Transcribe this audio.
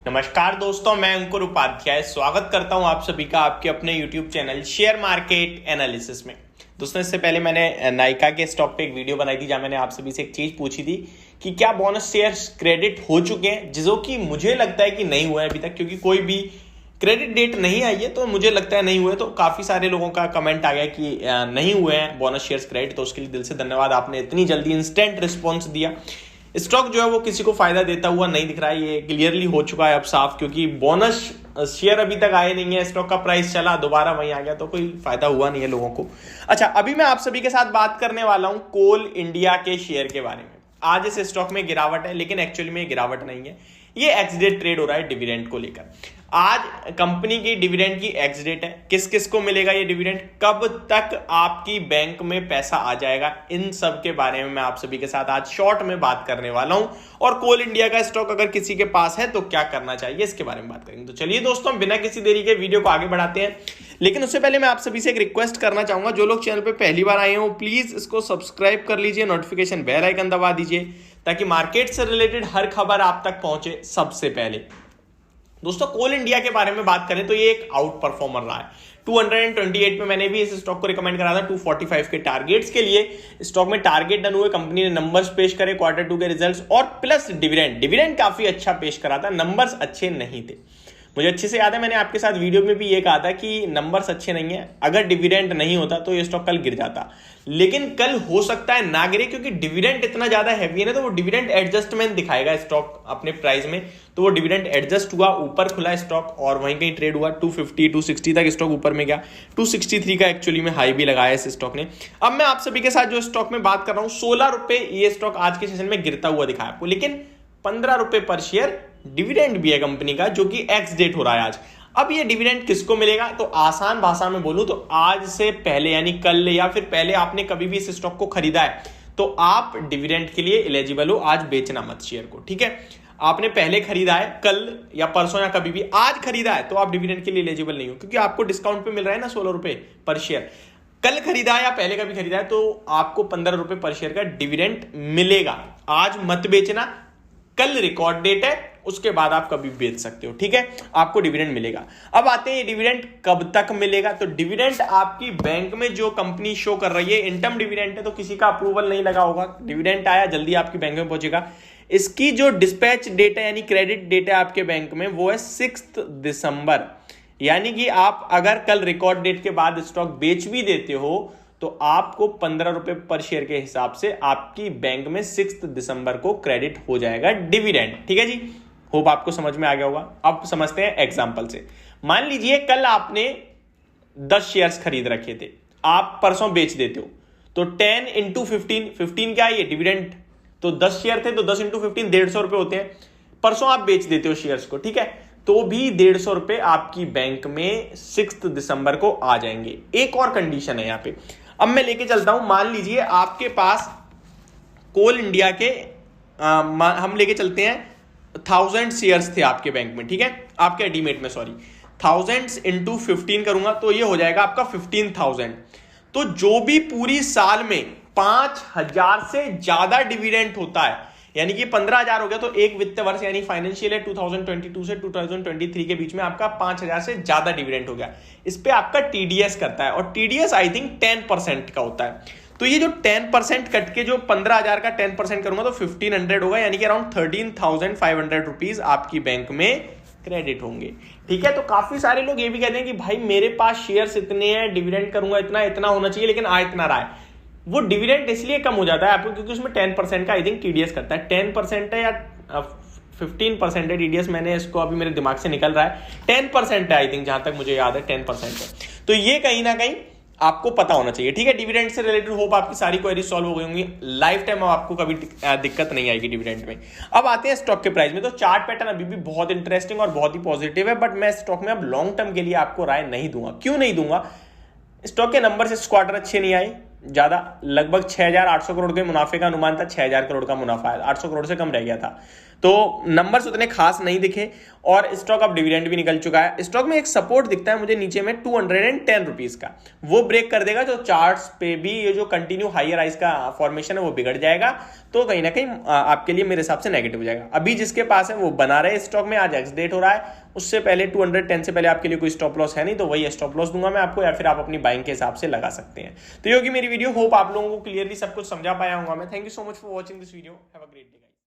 नमस्कार दोस्तों, मैं अंकुर उपाध्याय स्वागत करता हूं आप सभी का आपके अपने YouTube channel share market analysis में। दोस्तों, इससे पहले मैंने नाइका के स्टॉक पे एक वीडियो बनाई थी जहां मैंने आप सभी से एक चीज पूछी थी कि क्या बोनस शेयर्स क्रेडिट हो चुके हैं, जो कि मुझे लगता है कि नहीं हुआ है अभी तक, क्योंकि कोई भी क्रेडिट डेट नहीं आई है। तो मुझे लगता है नहीं हुए। तो काफी सारे लोगों का कमेंट आ गया कि नहीं हुए हैं बोनस शेयर्स क्रेडिट, तो उसके लिए दिल से धन्यवाद। आपने इतनी जल्दी इंस्टेंट रिस्पॉन्स दिया। स्टॉक जो है वो किसी को फायदा देता हुआ नहीं दिख रहा है, ये क्लियरली हो चुका है अब साफ, क्योंकि बोनस शेयर अभी तक आए नहीं है। स्टॉक का प्राइस चला दोबारा वहीं आ गया, तो कोई फायदा हुआ नहीं है लोगों को। अच्छा, अभी मैं आप सभी के साथ बात करने वाला हूं कोल इंडिया के शेयर के बारे में। आज इस स्टॉक में गिरावट है, लेकिन एक्चुअली में गिरावट नहीं है, ये एक्स डेट ट्रेड हो रहा है डिविडेंड को लेकर। आज कंपनी की डिविडेंड की एक्स डेट है। किस किस को मिलेगा ये डिविडेंड, कब तक आपकी बैंक में पैसा आ जाएगा, इन सब के बारे में मैं आप सभी के साथ आज शॉर्ट में बात करने वाला हूं। और कोल इंडिया का स्टॉक अगर किसी के पास है तो क्या करना चाहिए, इसके बारे में बात करेंगे। तो चलिए दोस्तों, बिना किसी देरी के वीडियो को आगे बढ़ाते हैं। लेकिन उससे पहले मैं आप सभी से एक रिक्वेस्ट करना चाहूंगा, जो लोग चैनल पे पहली बार आए हो प्लीज इसको सब्सक्राइब कर लीजिए, नोटिफिकेशन बेल आइकन दबा दीजिए, ताकि मार्केट से रिलेटेड हर खबर आप तक पहुंचे सबसे पहले। दोस्तों, कोल इंडिया के बारे में बात करें तो ये एक आउट परफॉर्मर रहा है। 228 पे मैंने भी इस स्टॉक को रिकमेंड करा था 245 के टारगेट्स के लिए। स्टॉक में टारगेट डन हुए, कंपनी ने नंबर्स पेश करे Q2 के रिजल्ट्स और प्लस डिविडेंड काफी अच्छा पेश करा था। नंबर्स अच्छे नहीं थे, मुझे अच्छे से याद है, मैंने आपके साथ वीडियो में भी ये कहा था कि नंबर्स अच्छे नहीं है, अगर डिविडेंड नहीं होता तो ये स्टॉक कल गिर जाता। लेकिन कल हो सकता है ना गिरे, क्योंकि डिविडेंड इतना ज्यादा हैवी है ना, तो वो डिविडेंड एडजस्टमेंट दिखाएगा स्टॉक अपने प्राइस में। तो वो डिविडेंड एडजस्ट हुआ, ऊपर खुला स्टॉक और वहीं कहीं ट्रेड हुआ। 250 260 तक स्टॉक ऊपर में गया। 263 का एक्चुअली में हाई भी लगाया इस स्टॉक ने। अब मैं आप सभी के साथ जो स्टॉक में बात कर रहा हूं, 16 रुपए ये स्टॉक आज के सेशन में गिरता हुआ दिखा आपको, लेकिन 15 रुपए पर शेयर डिविडेंड भी है कंपनी का, जो कि एक्स डेट हो रहा है आज। अब ये डिविडेंड किसको मिलेगा, तो आसान भाषा में बोलूं तो आज से पहले, यानी कल या फिर पहले आपने कभी भी इस स्टॉक को खरीदा है तो आप डिविडेंड के लिए एलिजिबल हो। आज बेचना मत शेयर को, ठीक है। आपने पहले खरीदा है, कल या परसों या कभी भी आज खरीदा है, तो आप डिविडेंड के लिए एलिजिबल नहीं हो, क्योंकि आपको डिस्काउंट पे मिल रहा है ना 16 रुपए पर शेयर। कल खरीदा है या पहले कभी खरीदा है तो आपको 15 रुपए पर शेयर का डिविडेंड मिलेगा। आज मत बेचना, कल रिकॉर्ड डेट है, उसके बाद आप कभी बेच सकते हो, ठीक है। आपको डिविडेंड मिलेगा। अब आते हैं ये डिविडेंड कब तक मिलेगा। तो डिविडेंड आपकी बैंक में जो कंपनी शो कर रही है, इंटर्म डिविडेंड है, तो किसी का अप्रूवल नहीं लगा होगा, डिविडेंड आया जल्दी आपकी बैंक में पहुंचेगा। इसकी जो डिस्पैच डेट है यानी क्रेडिट डेट है आपके बैंक में, वो है 6 दिसंबर। यानी कि आप अगर कल रिकॉर्ड डेट के बाद स्टॉक बेच भी देते हो तो आपको 15 रुपए पर शेयर के हिसाब से आपकी बैंक में 6 दिसंबर को क्रेडिट हो जाएगा डिविडेंड, ठीक है जी। होप आपको समझ में आ गया होगा। अब समझते हैं एग्जांपल से। मान लीजिए कल आपने 10 शेयर्स खरीद रखे थे, आप परसों बेच देते हो, तो 10 इंटू 15 क्या है ये डिविडेंड। तो 10 शेयर थे तो 10 इंटू 15 150 रुपए होते हैं। परसों आप बेच देते हो शेयर्स को, ठीक है, तो भी 150 रुपए आपकी बैंक में 6 दिसंबर को आ जाएंगे। एक और कंडीशन है यहां पे, अब मैं लेके चलता हूं। मान लीजिए आपके पास कोल इंडिया के हम लेके चलते हैं 1000 शेयर्स थे आपके बैंक में, ठीक है, आपके डीमेट में, सॉरी। 1000 इंटू 15 करूंगा तो ये हो जाएगा आपका 15,000। तो जो भी पूरी साल में 5000 से ज्यादा डिविडेंड होता है, यानी कि 15,000 हो गया, तो एक वित्त वर्ष यानी फाइनेंशियल ईयर 2022 से 2023 के बीच में आपका 5,000 से ज्यादा डिविडेंड हो गया। इस पे आपका टीडीएस करता है, और टीडीएस आई थिंक 10% का होता है। तो ये जो 10% कट के जो 15,000 का 10% करूंगा तो 1500 होगा, यानी कि अराउंड 13,500 रुपीज आपकी बैंक में क्रेडिट होंगे, ठीक है। तो काफी सारे लोग ये भी कहते हैं कि भाई मेरे पास शेयर्स इतने हैं, डिविडेंड करूंगा इतना होना चाहिए, लेकिन आ इतना रहा है। वो डिविडेंड इसलिए कम हो जाता है आपको क्योंकि उसमें 10% का आई थिंक टीडीएस करता है। 10% है या 15% है टीडीएस, मैंने इसको अभी मेरे दिमाग से निकल रहा है। 10% है आई थिंक, जहां तक मुझे याद है 10% है। तो ये कहीं ना कहीं आपको पता होना चाहिए, ठीक है। डिविडेंड से रिलेटेड होप आपकी सारी क्वेरीज सॉल्व हो गई होंगी। लाइफ टाइम आपको कभी दिक्कत नहीं आएगी डिविडेंड में। अब आते हैं स्टॉक के प्राइस में। तो चार्ट पैटर्न अभी भी बहुत इंटरेस्टिंग और बहुत ही पॉजिटिव है, बट मैं स्टॉक में अब लॉन्ग टर्म के लिए आपको राय नहीं दूंगा। क्यों नहीं दूंगा, स्टॉक के नंबर इस क्वार्टर अच्छे नहीं आए ज्यादा, लगभग 6,800 करोड़ के मुनाफे का अनुमान था, 6,000 करोड़ का मुनाफा है, 800 करोड़ से कम रह गया था। तो नंबर्स उतने खास नहीं दिखे और स्टॉक अब डिविडेंड भी निकल चुका है। स्टॉक में एक सपोर्ट दिखता है मुझे नीचे में 210 रुपीज का, वो ब्रेक कर देगा जो चार्ट्स पे भी ये जो कंटिन्यू हायर राइज का फॉर्मेशन है वो बिगड़ जाएगा, तो कहीं ना कहीं आपके लिए मेरे हिसाब से नेगेटिव हो जाएगा। अभी जिसके पास है वो बना रहे स्टॉक में, आज एक्स डेट हो रहा है, उससे पहले 210 से पहले आपके लिए कोई स्टॉप लॉस है नहीं, तो वही स्टॉप लॉस दूंगा मैं आपको, या फिर आप अपनी बाइंग के हिसाब से लगा सकते हैं। तो ये होगी मेरी वीडियो, होप आप लोगों को क्लियरली सब कुछ समझा पाया हूँ मैं। Thank you so much for watching this video, have a great day.